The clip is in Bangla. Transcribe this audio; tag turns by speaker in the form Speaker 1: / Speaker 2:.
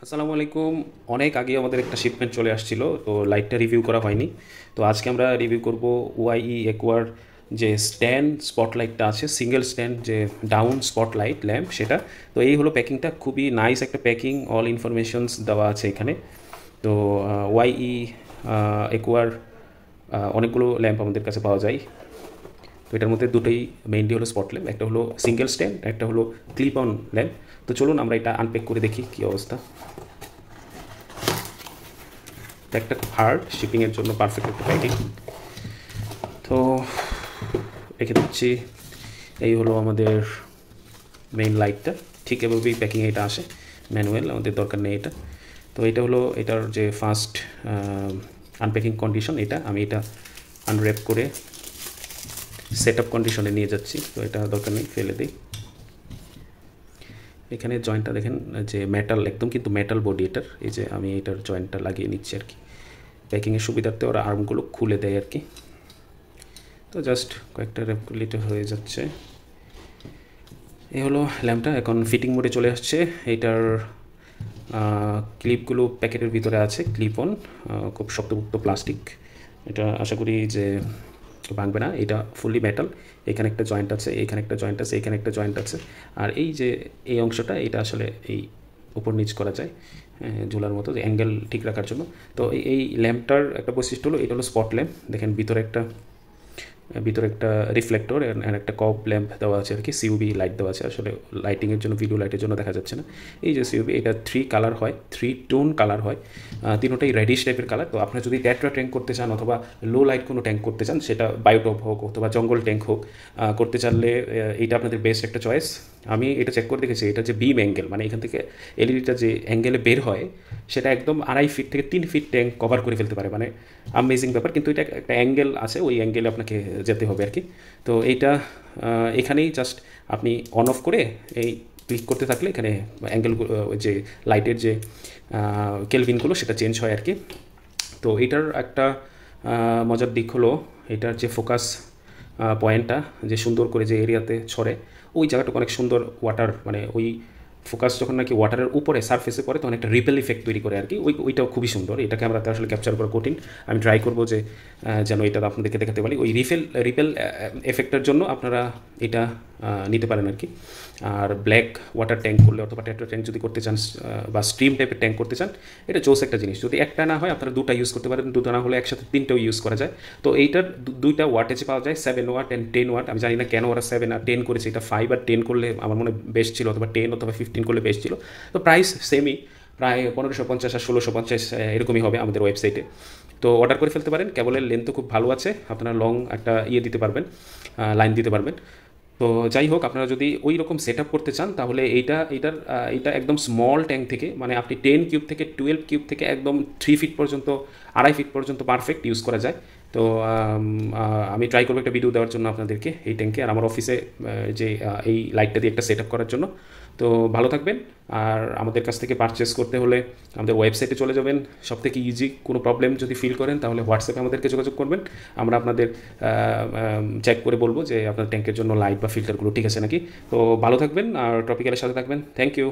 Speaker 1: আসসালামু আলাইকুম। অনেক আগে আমাদের একটা শিপমেন্ট চলে আসছিল, তো লাইটটা রিভিউ করা হয়নি। তো আজকে আমরা রিভিউ করব ওয়াইই একুয়ার যে স্ট্যান্ড স্পটলাইটটা আছে, সিঙ্গেল স্ট্যান্ড যে ডাউন স্পটলাইট ল্যাম্প সেটা। তো এই হলো প্যাকিংটা, খুবই নাইস একটা প্যাকিং, অল ইনফরমেশনস দেওয়া আছে এখানে। তো ওয়াইই একুয়ার অনেকগুলো ল্যাম্প আমাদের কাছে পাওয়া যায়। তো এটার মধ্যে দুটোই মেইনলি হলো স্পট ল্যাম্প, একটা হলো সিঙ্গেল স্ট্যান্ড, একটা হলো ক্লিপ অন ল্যাম্প। তো চলুন আমরা এটা আনপ্যাক করে দেখি কী অবস্থা। একটা হার্ড শিপিংয়ের জন্য পারফেক্ট একটা প্যাকিং। তো রেখে দিচ্ছি। এই হলো আমাদের মেইন লাইটটা, ঠিক এভাবেই প্যাকিংয়ে এটা আসে, ম্যানুয়াল, আমাদের দরকার নেই এটা। তো এটা হলো এটার যে ফার্স্ট আনপ্যাকিং কন্ডিশন, এটা আমি এটা আনর্যাপ করে সেট আপ কন্ডিশনে নিয়ে যাচ্ছি। তো এটা দরকার নেই, ফেলে দিই। এখানে জয়েন্টটা দেখেন যে মেটাল, একদম কিন্তু মেটাল বডি এটার। এই যে আমি এটার জয়েন্টটা লাগিয়ে নিচ্ছি আর কি, প্যাকিংয়ের সুবিধার্থে ওরা আর্মগুলো খুলে দেয় আর কি। তো জাস্ট কয়েকটা রেগুলেটর হয়ে যাচ্ছে। এই হলো ল্যাম্পটা, এখন ফিটিং মোডে চলে আসছে। এইটার ক্লিপগুলো প্যাকেটের ভিতরে আছে, ক্লিপ অন, খুব শক্তপোক্ত প্লাস্টিক। এটা আশা করি যে ভাঙবে না। এটা ফুললি মেটাল। এখানে একটা জয়েন্ট আছে, এখানে একটা জয়েন্ট আছে, এখানে একটা জয়েন্ট আছে। আর এই যে এই অংশটা, এটা আসলে এই উপর নিচ করা যায় ঝুলার মতো, যে অ্যাঙ্গেল ঠিক রাখার জন্য। তো এই ল্যাম্পটার একটা বৈশিষ্ট্য হলো, এটা হলো স্পট ল্যাম্প। দেখেন ভিতরে একটা রিফ্লেক্টর আর একটা কপ ল্যাম্প দেওয়া আছে আর কি, সিউবি লাইট দেওয়া আছে। আসলে লাইটিংয়ের জন্য, ভিডিও লাইটের জন্য দেখা যাচ্ছে না। এই যে সিউবি, এটা 3 কালার হয়, 3 টোন কালার হয়, তিনোটাই রেডিশ টাইপের কালার। তো আপনারা যদি টেট্রা ট্যাঙ্ক করতে চান অথবা লো লাইট কোনো ট্যাঙ্ক করতে চান, সেটা বায়োটপ হোক অথবা জঙ্গল ট্যাঙ্ক হোক, করতে চাইলে এইটা আপনাদের বেস্ট একটা চয়েস। আমি এটা চেক করে দেখেছি, এটা যে বিম অ্যাঙ্গেল, মানে এখান থেকে এলইডিটা যে অ্যাঙ্গেলে বের হয়, সেটা একদম 2.5 ফিট থেকে 3 ফিট ট্যাঙ্ক কভার করে ফেলতে পারে। মানে আমেজিং ব্যাপার। কিন্তু এটা একটা অ্যাঙ্গেল আছে, ওই অ্যাঙ্গেলে আপনাকে যেতে হবে আর কি। তো এইটা এখানেই জাস্ট আপনি অন অফ করে এই ক্লিক করতে থাকলে এখানে অ্যাঙ্গেল, যে লাইটের যে কেলভিনগুলো সেটা চেঞ্জ হয় আর কি। তো এটার একটা মজার দিক হলো, এটার যে ফোকাস পয়েন্টটা যে সুন্দর করে যে এরিয়াতে ছড়ে, ওই জায়গাটুকু অনেক সুন্দর ওয়াটার, মানে ওই ফোকাস যখন নাকি ওয়াটারের উপরে সারফেসে পড়ে, তখন একটা রিপেল ইফেক্ট তৈরি করে আর কি। ওইটাও খুবই সুন্দর। এটা ক্যামেরাতে আসলে ক্যাপচার করা কঠিন। আমি ট্রাই করবো যে যেন এটা আপনাদেরকে দেখাতে পারি। ওই রিপেল এফেক্টের জন্য আপনারা এটা নিতে পারেন আর কি। আর ব্ল্যাক ওয়াটার ট্যাঙ্ক করলে অথবা টেট্রা ট্যাঙ্ক যদি করতে চান, বা স্ট্রিম টাইপের ট্যাঙ্ক করতে চান, এটা জোস একটা জিনিস। যদি একটা না হয়, আপনারা দুটা ইউজ করতে পারেন, দুটো না হলে একসাথে 3টাও ইউজ করা যায়। তো এইটার দুইটা ওয়াটেজে পাওয়া যায়, 7 ওয়াট অ্যান্ড 10 ওয়াট। আমি জানি না কেন ওরা 7 আর 10 করেছে, এটা 5 আর 10 করলে আমার মনে বেস্ট ছিল, অথবা 10 অথবা 15 করলে বেস্ট ছিল। তো প্রাইস সেমই, প্রায় 1550 আর 1650 এরকমই হবে আমাদের ওয়েবসাইটে। তো অর্ডার করে ফেলতে পারেন। কেবলের লেন্থও খুব ভালো আছে, আপনারা লং একটা দিতে পারবেন, লাইন দিতে পারবেন। তো যাই হোক, আপনারা যদি ওই রকম সেট আপ করতে চান, তাহলে এটা একদম স্মল ট্যাঙ্ক থেকে, মানে আপনি 10 কিউব থেকে 12 কিউব থেকে একদম 3 ফিট পর্যন্ত, 2.5 ফিট পর্যন্ত পারফেক্ট ইউজ করা যায়। তো আমি ট্রাই করবো একটা ভিডিও দেওয়ার জন্য আপনাদেরকে এই ট্যাঙ্কে, আর আমার অফিসে যে এই লাইটটা দিয়ে একটা সেট আপ করার জন্য। তো ভালো থাকবেন। আর আমাদের কাছ থেকে পারচেস করতে হলে আমাদের ওয়েবসাইটে চলে যাবেন, সব থেকে ইজি। কোনো প্রবলেম যদি ফিল করেন, তাহলে হোয়াটসঅ্যাপে আমাদেরকে যোগাযোগ করবেন। আমরা আপনাদের চেক করে বলবো যে আপনার ট্যাঙ্কের জন্য লাইট বা ফিল্টারগুলো ঠিক আছে নাকি। তো ভালো থাকবেন আর টপিক্যালের সাথে থাকবেন। Thank you.